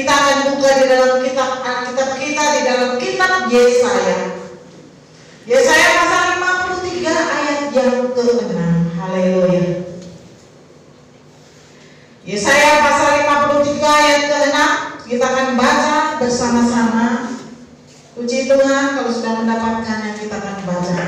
Kita akan buka di dalam kitab Alkitab kita, di dalam kitab Yesaya. Yesaya pasal 53 ayat yang ke-6. Haleluya. Yesaya pasal 53 ayat ke-6. Kita akan baca bersama-sama. Puji Tuhan, kalau sudah mendapatkannya kita akan baca.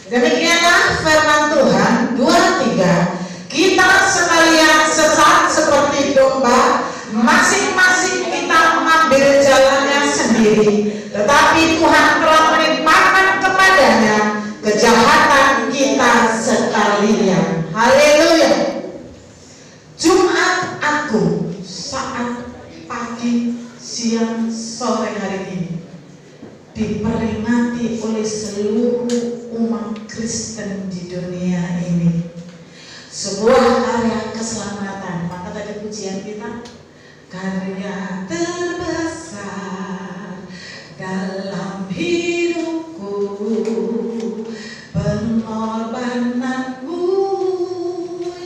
Demikianlah firman Tuhan 23. Kita sekalian sesat seperti domba, masing-masing kita mengambil jalannya sendiri, tetapi Tuhan telah menimpakan kepadanya kejahatan kita sekalian. Haleluya. Jumat Agung saat pagi, siang, sore hari ini diperingati oleh seluruh umat Kristen di dunia ini. Sebuah karya keselamatan. Maka tadi pujian kita, karya terbesar dalam hidupku, pengorbananmu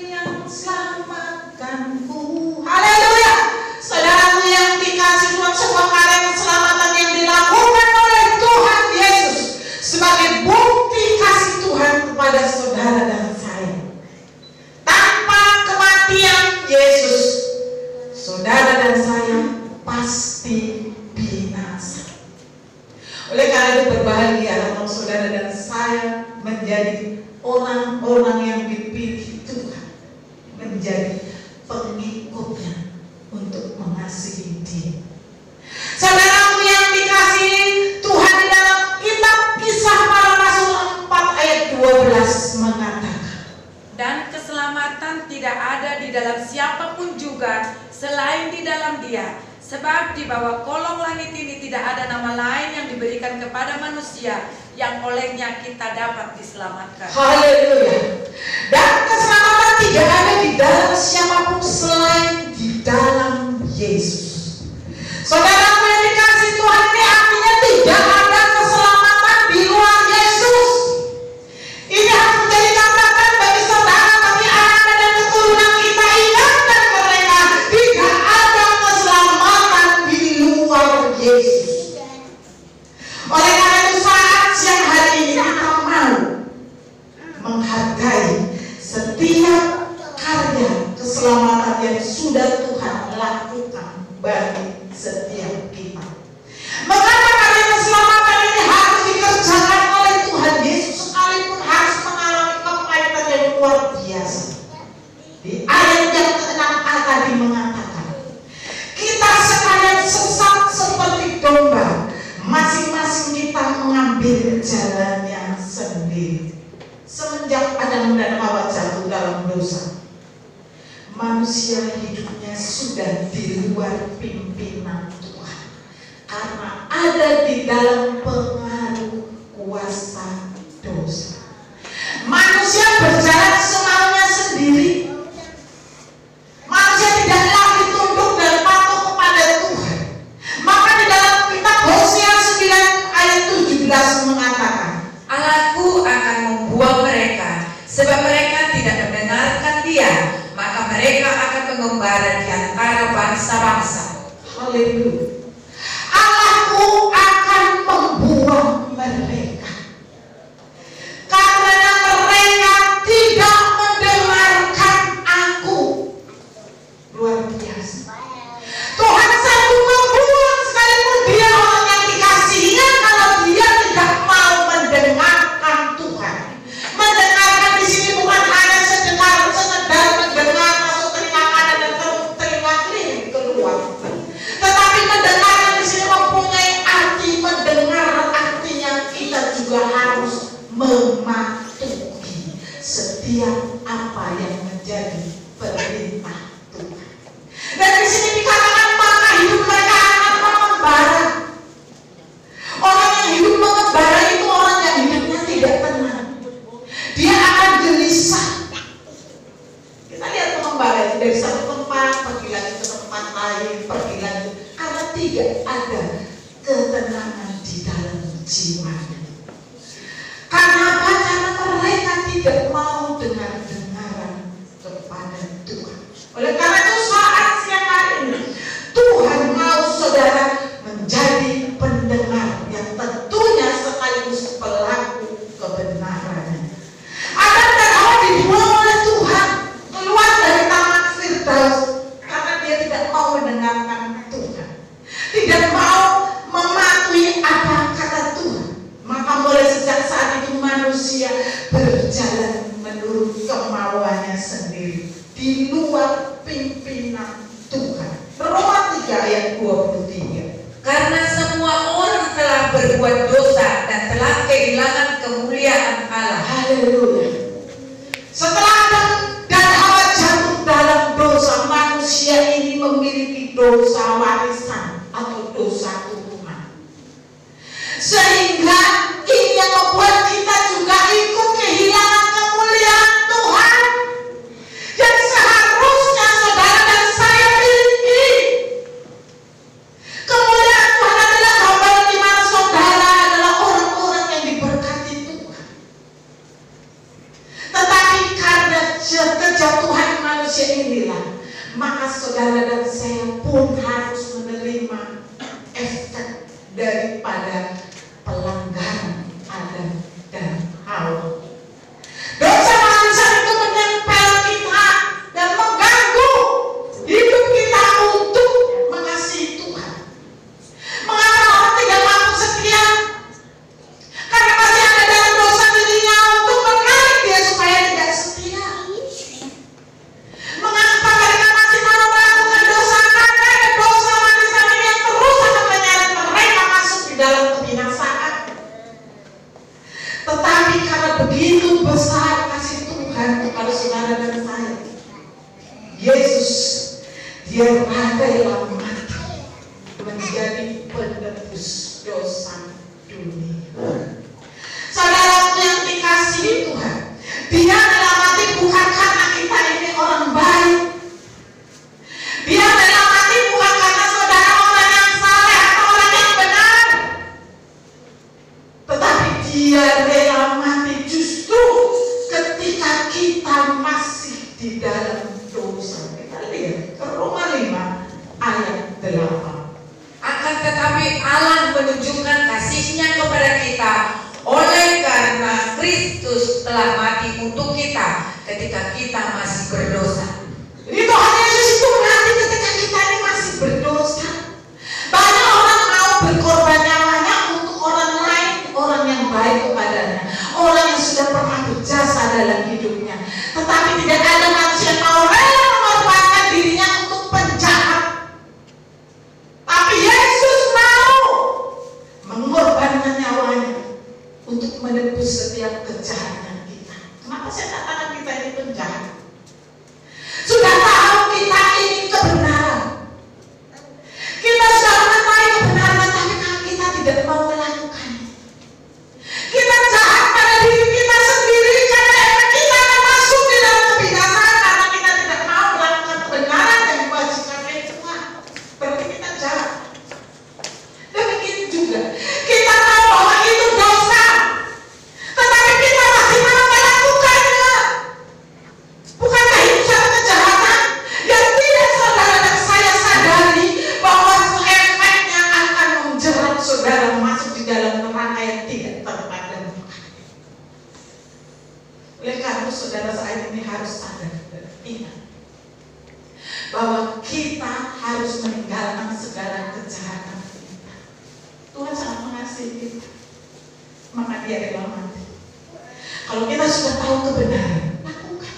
yang selamatkanku. Haleluya. Saudaraku yang dikasih Tuhan, sebuah karya keselamatan yang dilakukan oleh Tuhan Yesus sebagai bukti kasih Tuhan kepada saudara dan saya. Yesus, saudara dan saya pasti binasa. Oleh karena itu berbahagia kalau saudara dan saya menjadi orang-orang yang dipilih Tuhan, menjadi pengikutnya untuk mengasihi Dia. Saudaraku yang dikasihi Tuhan, di dalam kitab Kisah Para Rasul 4 ayat 12 mengatakan, dan keselamatan tidak ada di dalam siapapun juga selain di dalam Dia, sebab di bawah kolong langit ini tidak ada nama lain yang diberikan kepada manusia yang olehnya kita dapat diselamatkan. Haleluya. Dan keselamatan tidak ada di dalam siapapun selain di dalam Yesus. Saudaraku yang dikasih Tuhan, ini artinya tidak ada keselamatan di luar Yesus. Ini harus menjadi catatan bagi saudara, bagi anak dan keturunan kita. Ingatkan mereka, tidak ada keselamatan di luar Yesus. Oleh karena itu saat siang hari ini kita mau menghargai setiap karya keselamatan yang sudah Tuhan lakukan bagi setiap kita. Mengapa karya keselamatan ini harus dikerjakan oleh Tuhan Yesus sekalipun harus mengalami kepahitan yang luar biasa. Di ayat yang ke-6 tadi mengatakan, kita sekalian sesat seperti domba, masing-masing kita mengambil jalannya sendiri. Semenjak Adam dan Hawa jatuh dalam dosa, manusia hidupnya sudah di luar pimpinan Tuhan, karena ada di dalam pengaruh kuasa dosa. Manusia berjalan semaunya sendiri. Manusia tidak lagi tunduk dan patuh kepada Tuhan. Maka di dalam kitab Hosea 9 ayat 17 mengatakan, Allahku akan membuang mereka, sebab mereka tidak mendengarkan Dia, maka mereka akan mengembara di antara bangsa-bangsa. haleluya. Allahku akan membuang mereka karena mereka tidak mendengarkan aku. Luar biasa. Tuhan sanggup membuang sekalipun dia orang yang dikasihinya, kalau dia tidak mau mendengarkan Tuhan. Mendengarkan di sini bukan hanya sekedar mendengar masuk telinga kanan dan telinga kiri keluar, tetapi mendengar manusia berjalan menurut kemauannya sendiri di luar pimpinan Tuhan. Roma 3 ayat 23. Karena semua orang telah berbuat dosa dan telah kehilangan kemuliaan Allah. Haleluya. Setelah Adam dan Hawa jatuh dalam dosa, manusia ini memiliki dosa warisan atau dosa turunan. Sehingga ini yang membuat kita juga ikut kehilangan kemuliaan Tuhan yang seharusnya saudara dan saya miliki. Kemuliaan Tuhan adalah gambaran di mana saudara adalah orang-orang yang diberkati Tuhan. Tetapi karena kejatuhan manusia inilah, maka saudara dan saya pun harus menerima efek daripada pelanggaran Adam dan Hawa. Dosa manusia itu menempel kita dan mengganggu hidup kita untuk mengasihi Tuhan. Mengapa orang tidak mampu setia? Karena masih ada dalam dosa dirinya untuk menarik dia supaya tidak setia. Mengapa mereka masih mau melakukan dosa? Karena ada dosa warisan yang terus akan menyeret mereka masuk di dalam kebinasaan. Tetapi karena begitu besar kasih Tuhan kepada saudara dan saya, Yesus dia rela mati menjadi penebus dosa dunia. Saudaraku yang dikasihi Tuhan, dia rela mati bukan karena kita ini orang baik. Dia rela mati bukan karena saudara orang yang saleh atau orang yang benar. Tetapi dia rela mati justru ketika kita masih di dalam dosa. Kita lihat ke Roma 5 ayat 8. Akan tetapi Allah menunjukkan kasih-Nya kepada kita oleh karena Kristus telah mati untuk kita ketika kita masih berdosa. Jadi Tuhan Yesus itu mati ketika kita ini masih berdosa. Banyak orang mau berkorban nyawanya untuk orang lain, orang yang baik kepadanya, orang yang sudah pernah berjasa dalam hidupnya. Tetapi tidak ada manusia yang mau rela mengorbankan dirinya untuk penjahat. Tapi Yesus mau mengorbankan nyawanya untuk menebus setiap kejahatan kita. Kenapa saya katakan kita ini penjahat? Sudah tahu kita ini kebenaran. Kita sudah mengetahui kebenaran, tapi kalau kita tidak mau melakukannya, kita jahat pada diri kita sendiri karena kita akan masuk di dalam kebinasaan karena kita tidak mau melakukan kebenaran yang diwajibkan oleh Tuhan. Berarti kita jahat. Demikian juga kita tahu bahwa itu dosa, tetapi kita masih mau melakukannya. Bukankah itu satu kejahatan yang tidak saudara dan saya sadari bahwa efeknya akan menjerat saudara masuk di dalam neraka yang tidak terpadam. Oleh karena itu saudara saya ini harus sadar dan ingat bahwa kita harus meninggalkan segala kejahatan kita. Tuhan sangat mengasihi kita, maka Dia rela mati. Kalau kita sudah tahu kebenaran, lakukan.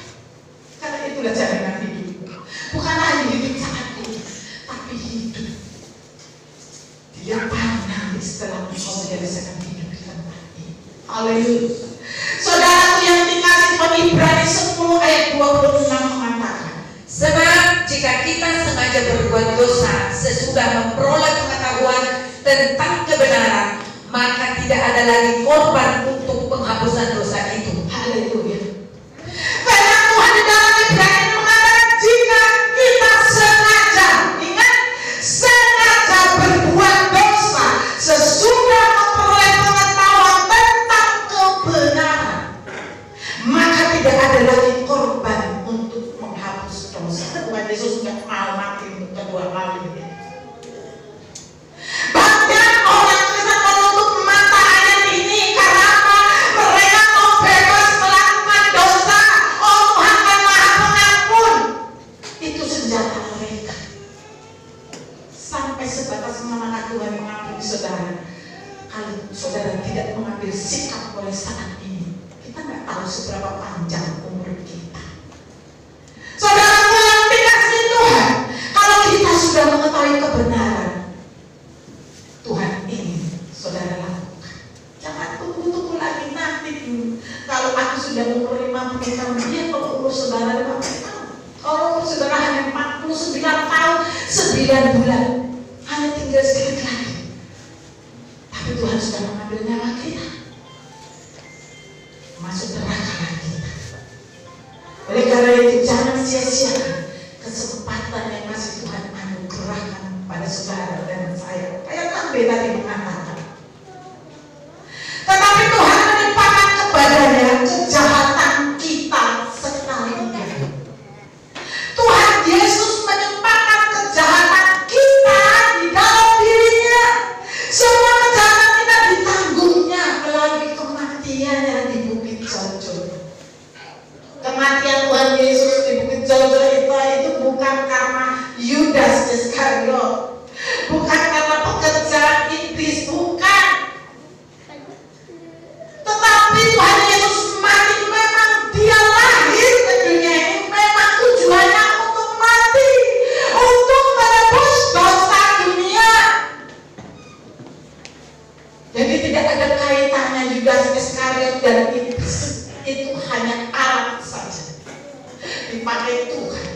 Karena itulah jaminan hidup. Bukan hanya hidup saat ini, tapi hidup di depan nanti setelah engkau menyelesaikan hidup di tempat ini. Haleluya. Saudaraku yang dikasihi Tuhan, Ibrani 10 ayat 26 mengatakan, Sebab jika kita sengaja berbuat dosa sesudah memperoleh pengetahuan tentang kebenaran, maka tidak ada lagi korban untuk penghapusan dosa itu. haleluya. Karena Tuhan di dalam Ibrani mengatakan jika kita sengaja, ingat, sengaja berbuat dosa sesudah memperoleh pengetahuan tentang kebenaran, maka tidak ada lagi korban untuk menghapus dosa. Tuhan Yesus tidak mau mati untuk kedua kalinya. Banyak orang Kristen menutup mata ayat ini karena apa? Mereka mau bebas melakukan dosa. Oh, Tuhan kan Maha Pengampun. Itu senjata mereka. Sampai sebatas mana Tuhan mengampuni saudara. Kalau saudara tidak mengambil sikap mulai saat ini, kita nggak tahu seberapa panjang umur kita. Saudara yang dikasih Tuhan, kalau kita sudah mengetahui kebenaran, Tuhan ingin saudara lakukan. Jangan tunggu lagi nanti dulu. Kalau aku sudah umur 50 tahun, dia kalau umur saudara 50 tahun. Kalau umur saudara hanya 49 tahun, 9 bulan, hanya tinggal sedikit lagi. Tapi Tuhan sudah mengambil nyawa kita, masuk neraka kita. Oleh karena itu jangan sia-siakan kesempatan yang masih Tuhan anugerahkan pada saudara dan saya. Kayak Nabi tadi mengatakan, tetapi Tuhan menimpakan kepadanya kejahatan kita sekalinya. Tuhan Yesus menimpakan kejahatan kita di dalam dirinya. Semua kejahatan kita ditanggungnya melalui kematiannya di Bukit Jalgota. Kematian Tuhan Yesus di Bukit Jalgota itu bukan karena Yudas Iskariot, bukan karena pekerjaan iblis, bukan. Tetapi Tuhan Yesus mati, memang dia lahir ke dunia ini, memang tujuannya untuk mati, untuk menebus dosa dunia. Jadi tidak ada kaitannya Yudas Iskariot dan iblis. Itu hanya alat saja dipakai Tuhan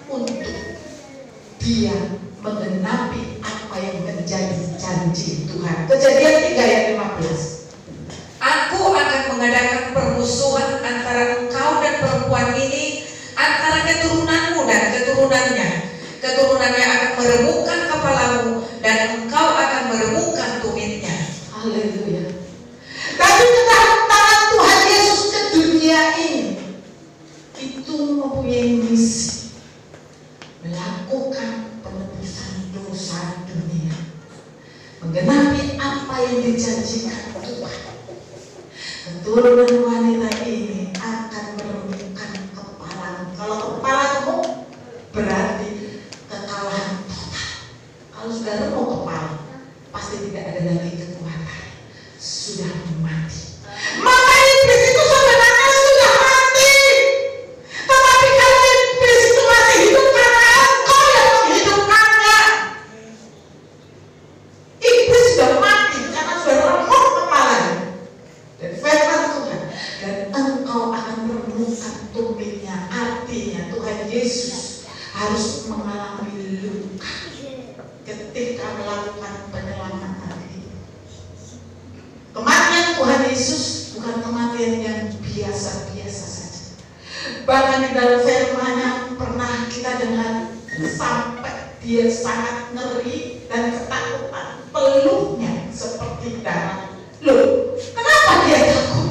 untuk dia menggenapi apa yang menjadi janji Tuhan. Kejadian 3 ayat 15. Aku akan mengadakan permusuhan antara engkau dan perempuan ini, antara keturunanmu dan keturunannya. Keturunannya akan meremukkan kepalamu dan engkau akan meremukkan tumitnya. Haleluya. Tapi kedatangan Tuhan Yesus ke dunia ini itu mempunyai misi melakukan penebusan dosa dunia, menggenapi apa yang dijanjikan Tuhan. Keturunan wanita ini akan meremukkan kepalamu. Kalau kepala remuk berarti kekalahan total. Kalau sudah remuk kepala, pasti tidak ada lagi kekuatan, sudah mati. Maka iblis itu sebenarnya sudah mati. Tetapi kalau iblis itu masih hidup karena engkau yang menghidupkannya. Iblis sudah mati karena sudah remuk kepalanya. Dan firman Tuhan, dan engkau akan meremukkan tumitnya. Artinya Tuhan Yesus harus mengalami luka ketika melakukan penyelamatan ini. Kematian Tuhan Yesus bukan kematian yang biasa-biasa saja. Bahkan di dalam firman-Nya pernah kita dengar sampai dia sangat ngeri dan ketakutan, peluknya seperti darah. Loh, kenapa dia takut?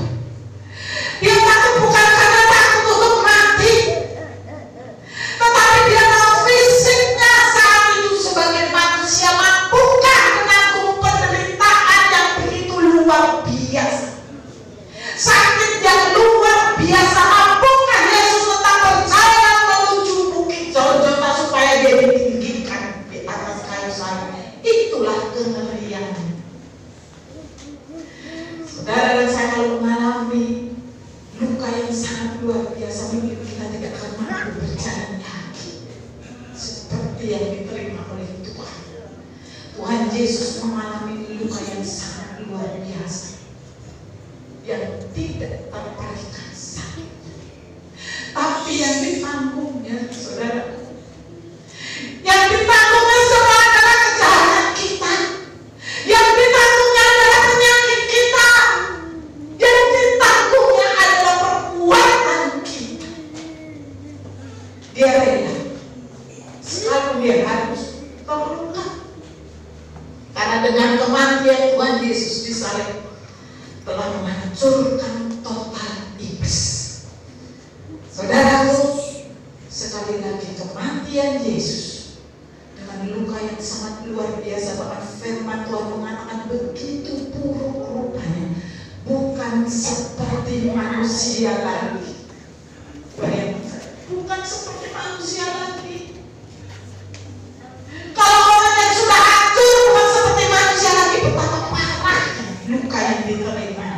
Dia takut bukan karena takut untuk mati, tetapi dia tahu fisiknya saat itu sebagai manusia mampukah menanggung penderitaan yang begitu luar biasa, sakit yang luar biasa. Mampukah Yesus tetap berjalan menuju Bukit Jalgota supaya dia ditinggikan di atas kayu salib? Itulah kengerian. Saudara dan saya kalau mengalami luka yang sangat luar biasa, mungkin kita tidak akan mampu berjalan lagi seperti yang diterima oleh Tuhan. Tuhan Yesus mengalami luka yang sangat luar biasa, yang tidak terperikan sakit, tapi yang ditanggungnya, saudara, yang ditanggungnya semua adalah kejahatan kita, yang ditanggungnya adalah penyakit kita, yang ditanggungnya adalah perbuatan kita. Dia rela, sekalipun dia harus terluka, karena dengan kematian Tuhan Yesus di salib telah menghancurkan total iblis. Saudaraku, sekali lagi kematian Yesus dengan luka yang sangat luar biasa, bahkan firman Tuhan mengatakan begitu buruk rupanya, bukan seperti manusia lagi. Bayangkan, bukan seperti manusia lagi. Kalau orang yang sudah hancur bukan seperti manusia lagi, betapa parahnya luka yang diterima.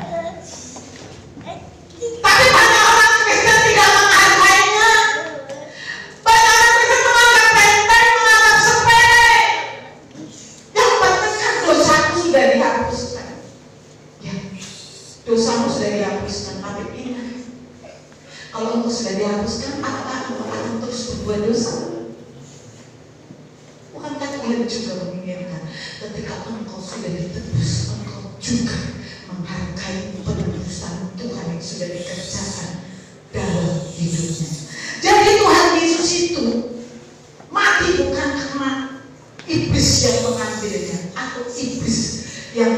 dosamu sudah dihapuskan. Tapi ingat, kalau engkau sudah dihapuskan, apa engkau akan terus berbuat dosa? Bukankah Tuhan juga menginginkan ketika engkau sudah ditebus, engkau juga menghargai penebusan Tuhan yang sudah dikerjakan dalam hidupnya. Jadi Tuhan Yesus itu mati bukan karena iblis yang mengambilnya atau iblis yang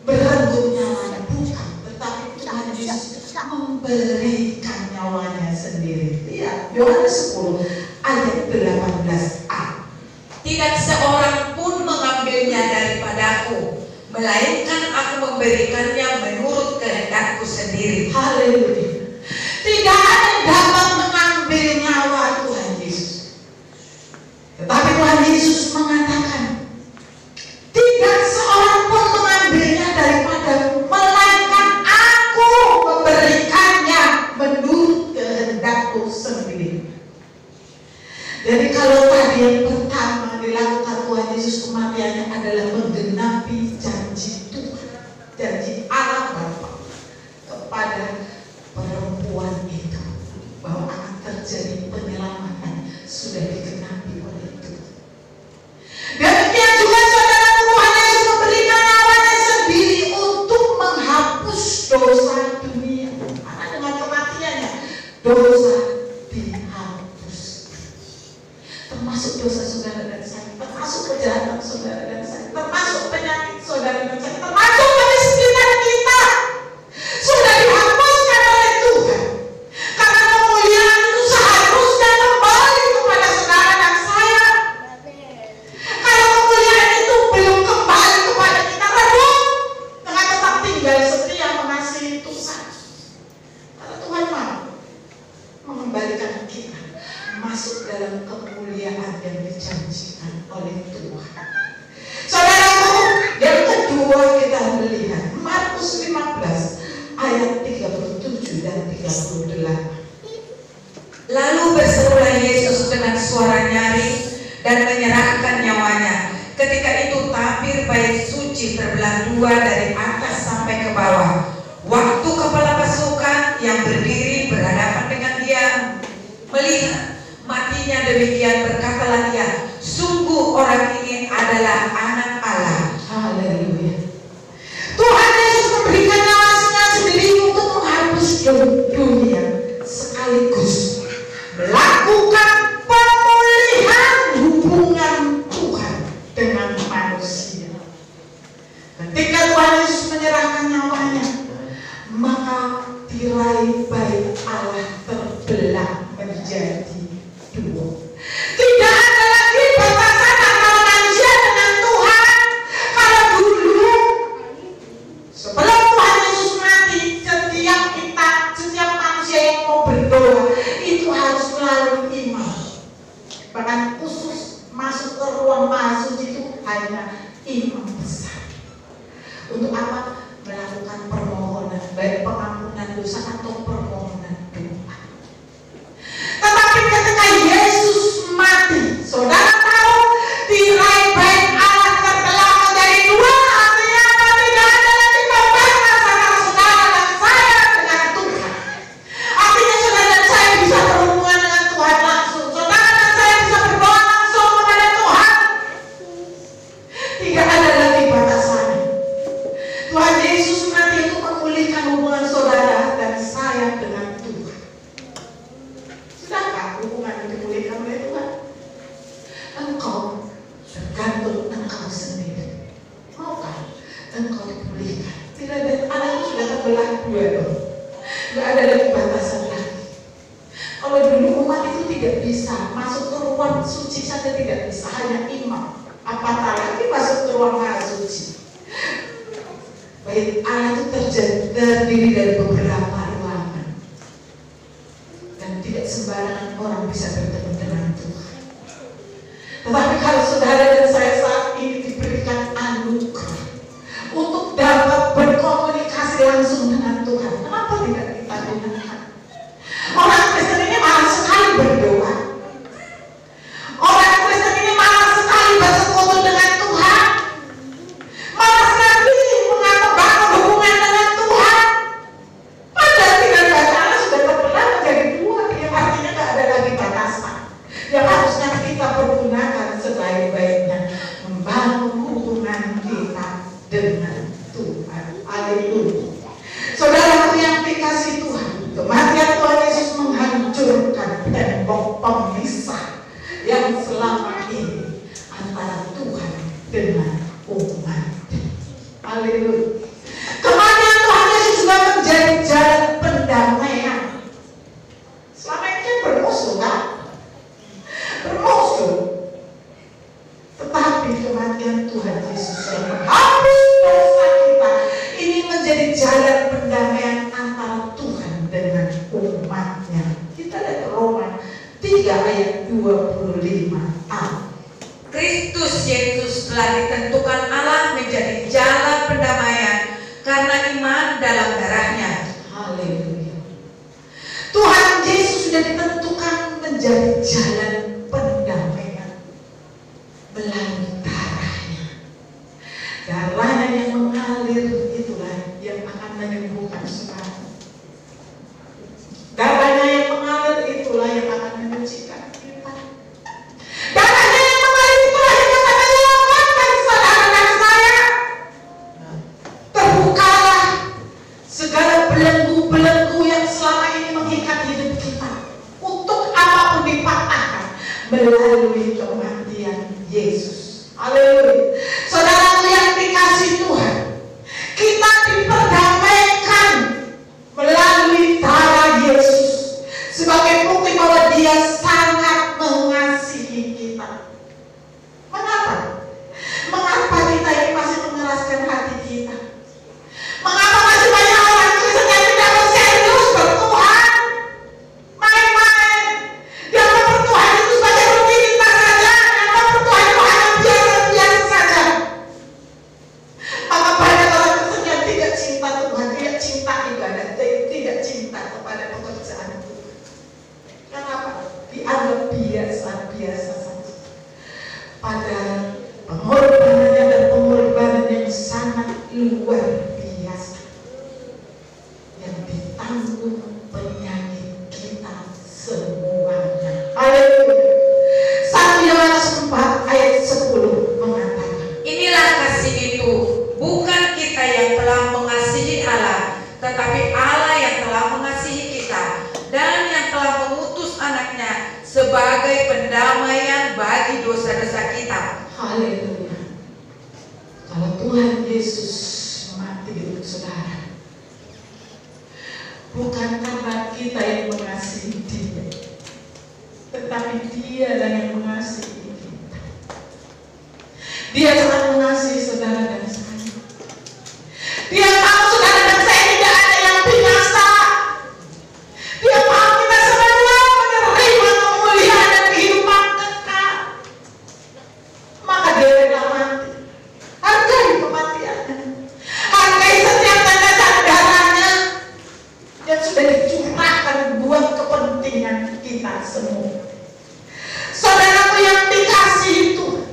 berenggut nyawanya, bukan. Tetapi Tuhan Yesus memberikan nyawanya sendiri. Iya, Yohanes 10 ayat 18a. Tidak seorang pun mengambilnya daripadaku, melainkan aku memberikannya menurut kehendakku sendiri. Haleluya. Tidak ada yang dapat mengambil nyawa Tuhan Yesus. Tetapi Tuhan Yesus mengatakan, tidak seorang pun mengambilnya daripadaku, melainkan aku memberikannya menurut kehendakku sendiri. Jadi kalau tadi yang pertama dilakukan Tuhan Yesus, kematiannya adalah menggenapi janji Tuhan, janji Allah Bapa kepada perempuan itu, bahwa akan terjadi penyelamatan, sudah digenapi oleh Tuhan. Demikian juga saudara, Tuhan Yesus memberikan nyawanya sendiri untuk menghapus dosa dunia. Karena dengan kematiannya dosa dihapus, termasuk dosa saudara dan saya, termasuk kejahatan saudara dan saya, termasuk penyakit saudara dan saya, termasuk kemiskinan kita, sudah dihapuskan oleh Tuhan. Karena kemuliaan itu seharusnya kembali kepada saudara dan saya. Kalau kemuliaan itu belum kembali kepada kita, reduk dengan tetap tinggal setia mengasihi Tuhan. Karena Tuhan mau mengembalikan kita masuk dalam kemuliaan yang dijanjikan oleh Tuhan. Saudaraku, yang kedua kita melihat Markus 15 ayat 37 dan 38. Lalu berserulah Yesus dengan suara nyaring dan menyerahkan nyawanya. Ketika itu tabir bait suci terbelah dua dari atas sampai ke bawah. Waktu kepala pasukan yang berdiri berhadapan dengan dia melihat matinya demikian, berkatalah dia, sungguh orang ini adalah Anak Allah. Haleluya. Tuhan Yesus memberikan nyawanya sendiri untuk menghapus dunia, sekaligus melakukan pemulihan hubungan Tuhan dengan manusia. Ketika Tuhan Yesus menyerahkan nyawanya, maka tirai bait Allah terbelah menjadi dua. Tidak ada lagi batasan antara manusia dengan Tuhan. Kalau dulu sebelum Tuhan Yesus mati, setiap manusia yang mau berdoa itu harus melalui imam. Bahkan khusus masuk ke ruang maha suci itu hanya imam besar. Untuk apa? Melakukan permohonan, baik pengampunan dosa atau permohonan doa. Tetapi ketika Yesus mati, saudara tahu tirai bait Allah terbelah menjadi dua. Artinya apa? Tidak ada lagi pembatas antara saudara dan saya dengan Tuhan. Artinya saudara dan saya bisa berhubungan dengan Tuhan langsung. Saudara dan saya bisa berdoa langsung kepada Tuhan. Tidak ada lagi batasannya. Tuhan Yesus mati untuk memulihkan hubungan saudara dan saya dengan Tuhan. Sudahkah hubungan itu dipulihkan oleh Tuhan? Engkau tergantung engkau sendiri. Maukah engkau dipulihkan? Tidak ada, anak itu sudah terbelah dua dong. Tidak ada lagi batasan lagi. Kalau dulu umat itu tidak bisa masuk ke ruang suci saja, tidak bisa, hanya imam. Apatah lagi masuk ke ruang maha suci. Bait Allah itu terdiri dari beberapa ruangan, dan tidak sembarangan orang bisa bertemu dengan Tuhan. Tetapi kalau saudara dan saya saat ini diberikan anugerah untuk dapat berkomunikasi langsung dengan Tuhan, kenapa tidak kita gunakan? Orang Kristen ini malas sekali berdoa. Orang Kristen ini malas sekali bersekutu dengan Tuhan. Malas sekali bangun hubungan dengan Tuhan. Haleluya. Saudaraku yang dikasih Tuhan, kematian Tuhan Yesus menghancurkan tembok pemisah yang selama ini antara Tuhan dengan umat. Haleluya. Kematian Tuhan Yesus juga menjadi jalan pendamaian. Selama ini kan bermusuh kan? Bermusuh. Tetapi kematian Tuhan Yesus yang menghapus dosa kita ini menjadi jalan pendamaian antara Tuhan dengan umatnya. Kita lihat Roma 3 ayat 25a. Kristus Yesus telah ditentukan Allah menjadi jalan pendamaian karena iman dalam darahnya. Haleluya. Tuhan Yesus sudah ditentukan menjadi jalan pendamaian melalui darahnya. Darahnya yang mengalir itulah yang akan menyembuhkan saudara. Darahnya yang mengalir itulah yang akan menyucikan kita. Darahnya yang mengalir itulah yang akan menyelamatkan saudara dan saya. Terbukalah segala belenggu-belenggu yang selama ini mengikat hidup kita. Untuk apapun dipatahkan melalui kematian Yesus. Haleluya. Saudaraku yang dikasih Tuhan, kita diperdamaikan melalui darah Yesus sebagai bukti bahwa Dia sangat mengasihi kita. Mengapa? Mengapa kita ini masih mengeraskan hati kita? Mengapa masih banyak orang Kristen yang tidak serius bertuhan? Main-main. Dia bertuhan itu sebagai rutinitas saja. Dia bertuhan itu hanya biasa-biasa saja. Maka banyak orang Kristen yang tidak cinta Tuhan, tidak cinta ibadah, tidak cinta kepada pekerjaan Tuhan. Kenapa? Dianggap biasa-biasa saja. Padahal pengorbanannya dan pengorbanan yang sangat luar biasa yang ditanggung penyakit kita semuanya. Haleluya. 1 Yohanes 4 ayat 10 mengatakan, Inilah kasih itu, bukan kita yang telah mengasihi Allah, tetapi Allah yang telah mengasihi kita dan yang telah mengutus anaknya sebagai pendamaian bagi dosa-dosa kita. haleluya. Kalau Tuhan Yesus mati untuk saudara, bukan karena kita yang mengasihi Dia, tetapi Dialah yang mengasihi kita. Dia sangat mengasihi saudara dan saya. Dia mau saudara dan saya tidak ada yang binasa. Dia mau kita semua menerima kemuliaan dan kehidupan kekal. Maka Dia rela mati. Hargai kematiannya. Hargai setiap tetesan darahnya yang sudah dicurahkan buat kepentingan kita semua. Saudaraku yang dikasihi Tuhan,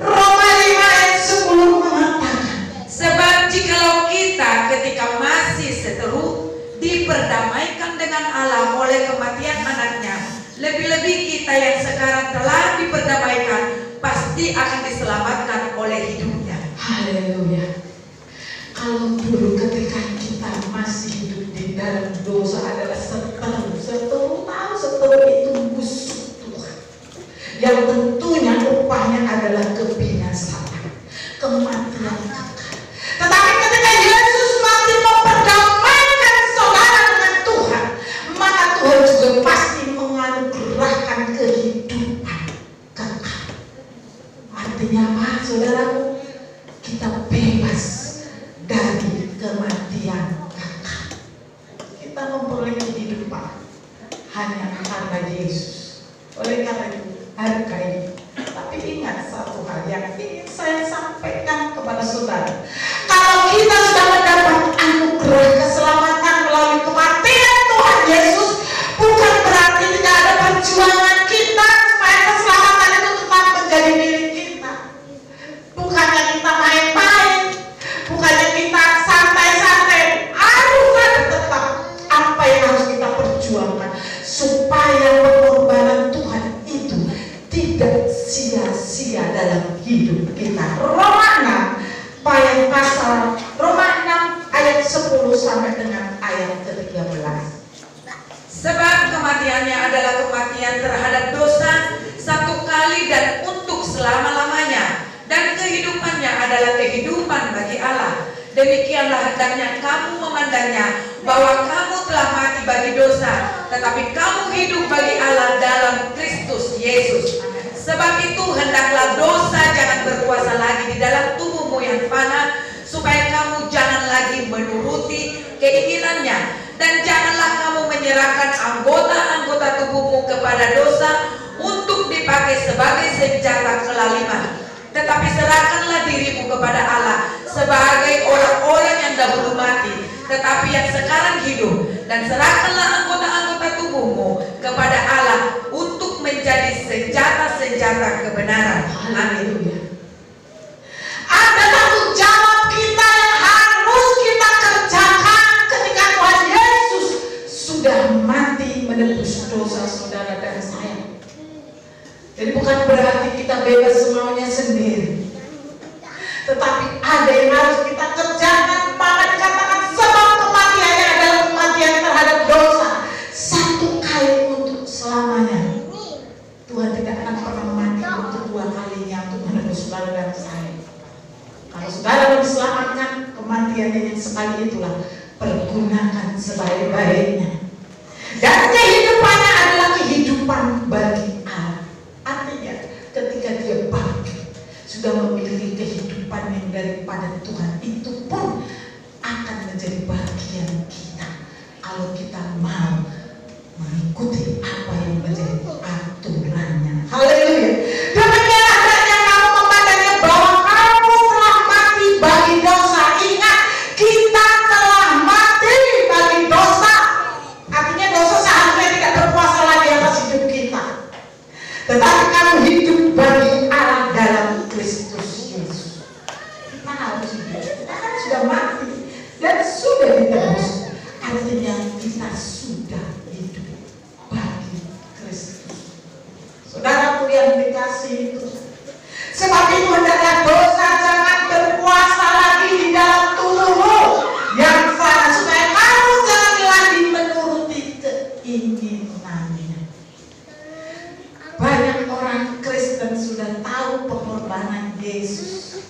Roma 5 ayat 10 mengatakan, Sebab jikalau kita ketika masih seteru diperdamaikan dengan Allah oleh kematian anaknya, lebih-lebih kita yang sekarang telah diperdamaikan pasti akan diselamatkan oleh hidupnya. haleluya. Kalau dulu ketika kita masih hidup di dalam dosa adalah seteru itu musuh Tuhan, yang tentunya upahnya adalah kebinasaan, kematian kekal. Tetapi ketika Yesus mati memperdamaikan saudara dengan Tuhan, maka Tuhan juga pasti menganugerahkan kehidupan kekal. Artinya apa, saudaraku? Kita bebas dari kematian kekal. Kita memperoleh kehidupan hanya karena Yesus. Oleh karena itu, hargai. Tapi ingat satu hal yang ingin saya sampaikan kepada saudara. Kalau kita sudah mendapat anugerah keselamatan melalui kematian Tuhan Yesus, bukan berarti tidak ada perjuangan kita supaya keselamatan itu tetap menjadi milik kita. Bukannya kita main-main, bukannya kita santai-santai. Harus ada tetap apa yang harus kita perjuangkan supaya pengorbanan pasal Roma 6 ayat 10 sampai dengan ayat ke-13. Sebab kematiannya adalah kematian terhadap dosa satu kali dan untuk selama-lamanya, dan kehidupannya adalah kehidupan bagi Allah. Demikianlah hendaknya kamu memandangnya, bahwa kamu telah mati bagi dosa, tetapi kamu hidup bagi Allah dalam Kristus Yesus. Sebab itu hendaklah dosa jangan berkuasa lagi di dalam tubuhmu yang fana, supaya kamu jangan lagi menuruti keinginannya. Dan janganlah kamu menyerahkan anggota-anggota tubuhmu kepada dosa untuk dipakai sebagai senjata kelaliman. Tetapi serahkanlah dirimu kepada Allah sebagai orang-orang yang dahulu mati, tetapi yang sekarang hidup. Dan serahkanlah anggota-anggota tubuhmu kepada Allah untuk menjadi senjata-senjata kebenaran. Amin. Ada tanggung jawab kita yang harus kita kerjakan ketika Tuhan Yesus sudah mati menebus dosa saudara dan saya. Jadi bukan berarti kita bebas semaunya sendiri, tetapi ada yang harus kita kerjakan. Maka dikatakan sebab kematiannya adalah kematian terhadap dosa satu kali untuk selamanya. Tuhan tidak akan pernah mati untuk dua kalinya untuk menebus saudara dan saya. Kalau saudara mau diselamatkan, kematiannya yang sekali itulah pergunakan sebaik-baiknya. Dan kehidupannya adalah kehidupan bagi Allah. Artinya ketika dia bangkit, sudah memiliki kehidupan yang daripada Tuhan, itu pun akan menjadi bagian kita kalau kita mau mengikuti apa yang menjadi aturannya. Haleluya. Demikian adanya kamu memandangnya bahwa kamu telah mati bagi dosa. Ingat, kita telah mati bagi dosa. Artinya dosa seharusnya tidak berkuasa lagi atas hidup kita, tetapi kamu hidup bagi Allah dalam Kristus Yesus. Kita harus hidup. Kita kan sudah mati dan sudah ditebus. Artinya kita sudah hidup bagi Kristus. Saudaraku yang dikasihi itu, sebab itu hendaklah dosa jangan berkuasa lagi di dalam tubuhmu yang fana, supaya kamu jangan lagi menuruti keinginannya. Banyak orang Kristen sudah tahu pengorbanan Yesus,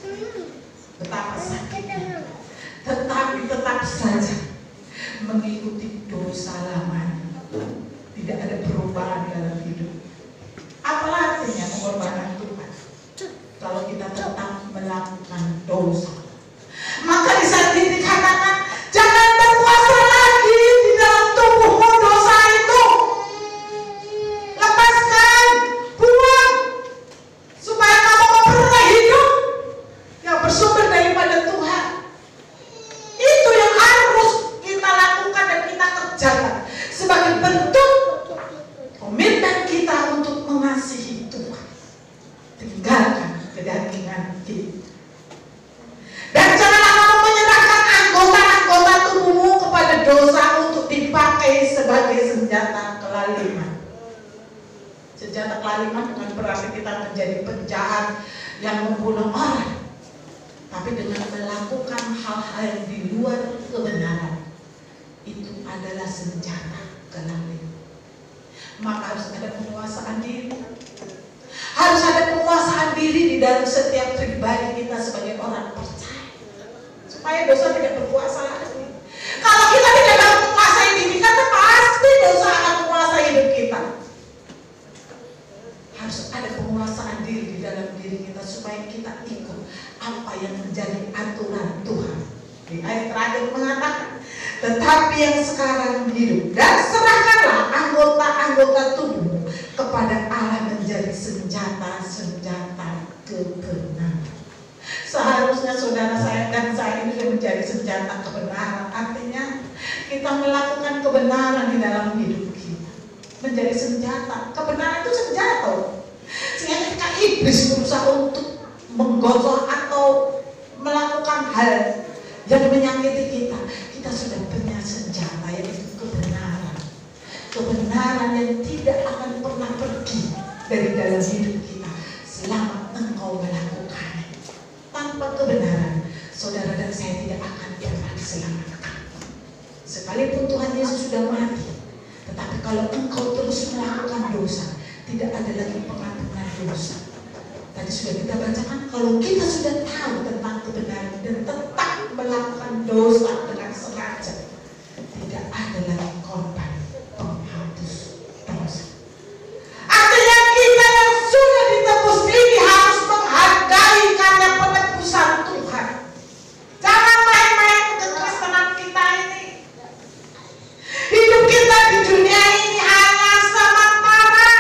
betapa sakitnya, tetapi tetap saja mengikuti dosa lamanya. Tidak ada perubahan dalam hidup. Apa artinya pengorbanan Tuhan kalau kita tetap melakukan dosa? Maka di saat ini dikatakan jangan berkuasa lagi di dalam tubuhmu dosa itu. Lepaskan, buang, supaya kamu memperoleh hidup yang bersumber daripada Tuhan. Itu yang harus kita lakukan dan kita kerjakan sebagai bentuk komitmen kita untuk mengasihi Tuhan. Tinggalkan kedagingan kita. Dan janganlah kamu menyerahkan anggota-anggota tubuhmu kepada dosa untuk dipakai sebagai senjata kelaliman. Senjata kelaliman bukan berarti kita menjadi penjahat yang membunuh orang, tapi dengan melakukan hal-hal yang di luar kebenaran, itu adalah senjata kelaliman. Maka harus ada penguasaan diri. Harus ada penguasaan diri di dalam setiap pribadi kita sebagai orang percaya, supaya dosa tidak berkuasa lagi. Kalau kita tidak dapat menguasai diri kita, pasti dosa akan menguasai hidup kita. Harus ada penguasaan diri di dalam diri kita supaya kita ikut apa yang menjadi aturan Tuhan. Di ayat terakhir mengatakan, tetapi yang sekarang hidup, dan serahkanlah anggota-anggota tubuhmu kepada Allah menjadi senjata-senjata kebenaran. Seharusnya saudara saya dan saya ini menjadi senjata kebenaran. Artinya kita melakukan kebenaran di dalam hidup kita, menjadi senjata. Kebenaran itu senjata. Sehingga ketika iblis berusaha untuk menggosok atau melakukan hal yang menyakiti kita, kita sudah punya senjata, yaitu kebenaran. Kebenaran yang tidak akan pernah pergi dari dalam hidup kita selama engkau melakukannya. Tanpa kebenaran, saudara dan sekalipun Tuhan Yesus sudah mati, tetapi kalau engkau terus melakukan dosa, tidak ada lagi pengampunan dosa. Tadi sudah kita bacakan, kalau kita sudah tahu tentang kebenaran dan tetap melakukan dosa dengan sengaja, tidak ada lagi korban penghapus dosa. Artinya kita yang sudah ditebus ini harus menghargai karya penebusan Tuhan. Jangan main-main kekristenan kita ini. Hidup kita di dunia ini hanya sementara.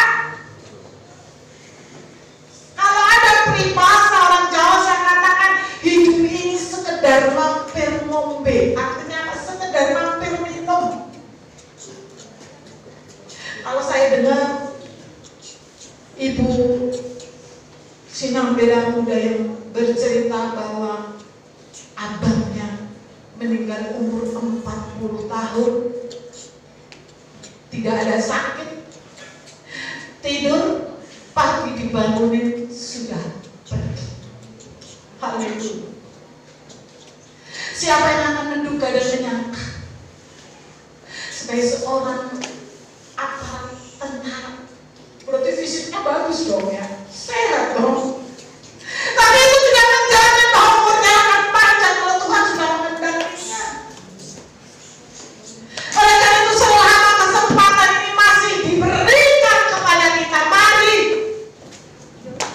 Kalau ada peribahasa orang Jawa saya katakan hidup ini sekedar mampir ngombe. Artinya apa? Sekedar mampir minum. Kalau saya dengar Ibu Sinambela Muda yang bercerita bahwa abangnya meninggal umur 40 tahun, tidak ada sakit, tidur, pagi dibangunin sudah pergi. Haleluya. Siapa yang akan menduga dan menyangka sebagai seorang aparat tentara, berarti fisiknya bagus dong ya, sehat dong. Tapi itu tidak menjamin bahwa umurnya akan panjang kalau Tuhan sudah mengendalinya. Oleh karena itu selama kesempatan ini masih diberikan kepada kita, mari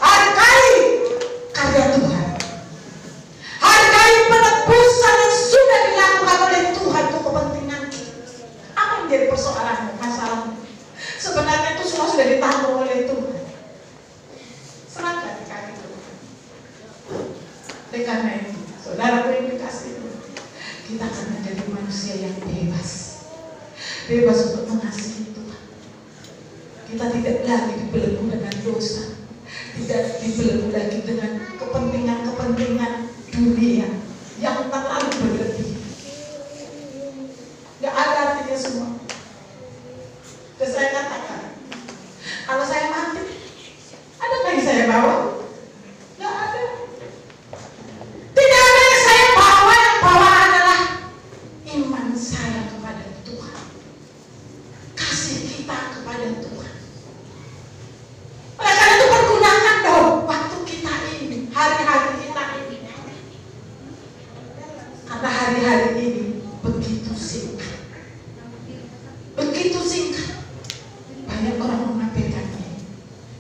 hargai karya Tuhan, hargai penebusan yang sudah dilakukan oleh Tuhan untuk kepentingan kita. Apa yang menjadi persoalanmu, masalahmu? Sebenarnya itu semua sudah ditanggung oleh Tuhan. Serahkan di kaki Tuhan. Karena itu, saudara yang dikasih Tuhan, kita akan menjadi manusia yang bebas. Bebas untuk mengasihi Tuhan. Kita tidak lagi dibelenggu dengan dosa, tidak dibelenggu lagi dengan kepentingan-kepentingan dunia yang terlalu berlebih. Gak ada artinya semua. Dan saya katakan, kalau saya mati, adakah yang saya bawa? Gak ada. Tidak ada yang saya bawa. Yang bawa adalah iman saya kepada Tuhan, kasih kita kepada Tuhan. Oleh karena itu pergunakan dong waktu kita ini, hari-hari kita ini, karena hari-hari ini begitu singkat, begitu singkat. Banyak orang mengabaikannya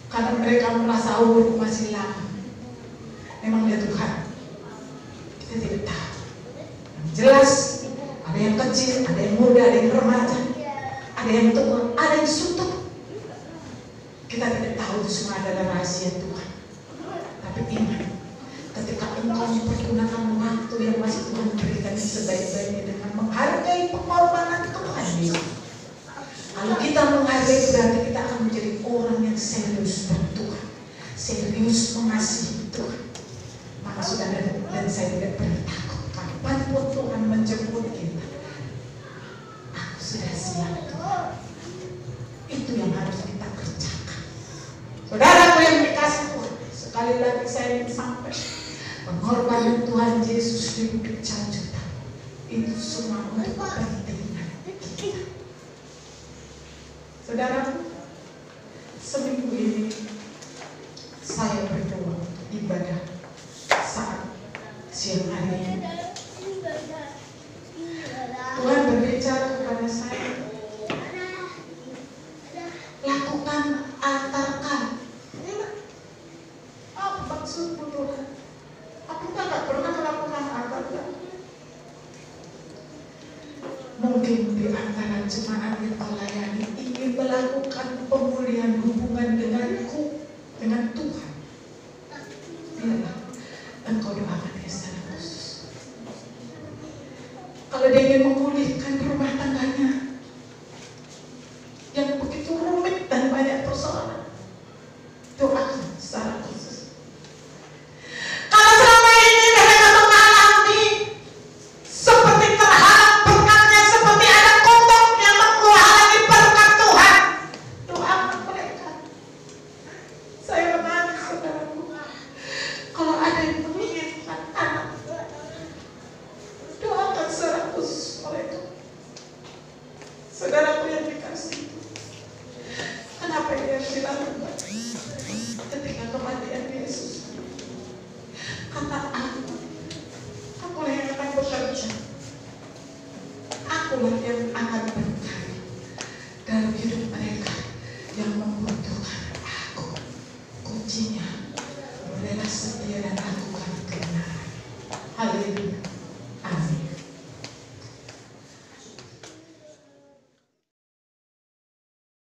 karena mereka merasa umur masih lama. Memang dia Tuhan, kita tidak tahu. Yang jelas ada yang kecil, ada yang muda, ada yang remaja, ada yang tua, ada yang suntuk. Kita tidak tahu itu semua adalah rahasia Tuhan. Tapi ingat, ketika engkau mempergunakan waktu yang masih Tuhan berikan sebaik-baiknya dengan menghargai pengorbanan Tuhan Yesus. Kalau kita menghargai, berarti kita akan menjadi orang yang serius bertuhan, serius mengasihi Tuhan. Maka saudara dan saya tidak perlu takut. Kapanpun Tuhan menjemput kita, aku sudah siap Tuhan. Itu yang harus kita kerjakan. Saudaraku yang dikasih Tuhan, sekali lagi saya ingin sampaikan, pengorbanan Tuhan Yesus di bukit Caljuta itu semua untuk kepentingan kita. Saudara, seminggu ini saya berdoa untuk ibadah saat siang hari ini. Tuhan berbicara kepada saya, lakukan altar kali. Apa maksudmu Tuhan? Aku tak pernah melakukan altar kali. Mungkin di antara jemaat yang kau layani ingin melakukan pemulihan hubungan denganku, dengan Tuhan. Biarlah engkau doakan dia secara khusus. Kalau dia ingin memulihkan rumah tangganya yang begitu rumit dan banyak persoalan, doakan secara khusus. Kalau selama ini mereka mengalami seperti terhalang berkatnya, seperti ada kodok yang menghalangi berkat Tuhan, doakan mereka. Saya menangis saudaraku. Kalau ada yang menginginkan anak, doakan secara khusus mereka. dalam hidup mereka yang membutuhkan aku. Kuncinya, bolehlah setia dan lakukan kebenaran. Haleluya.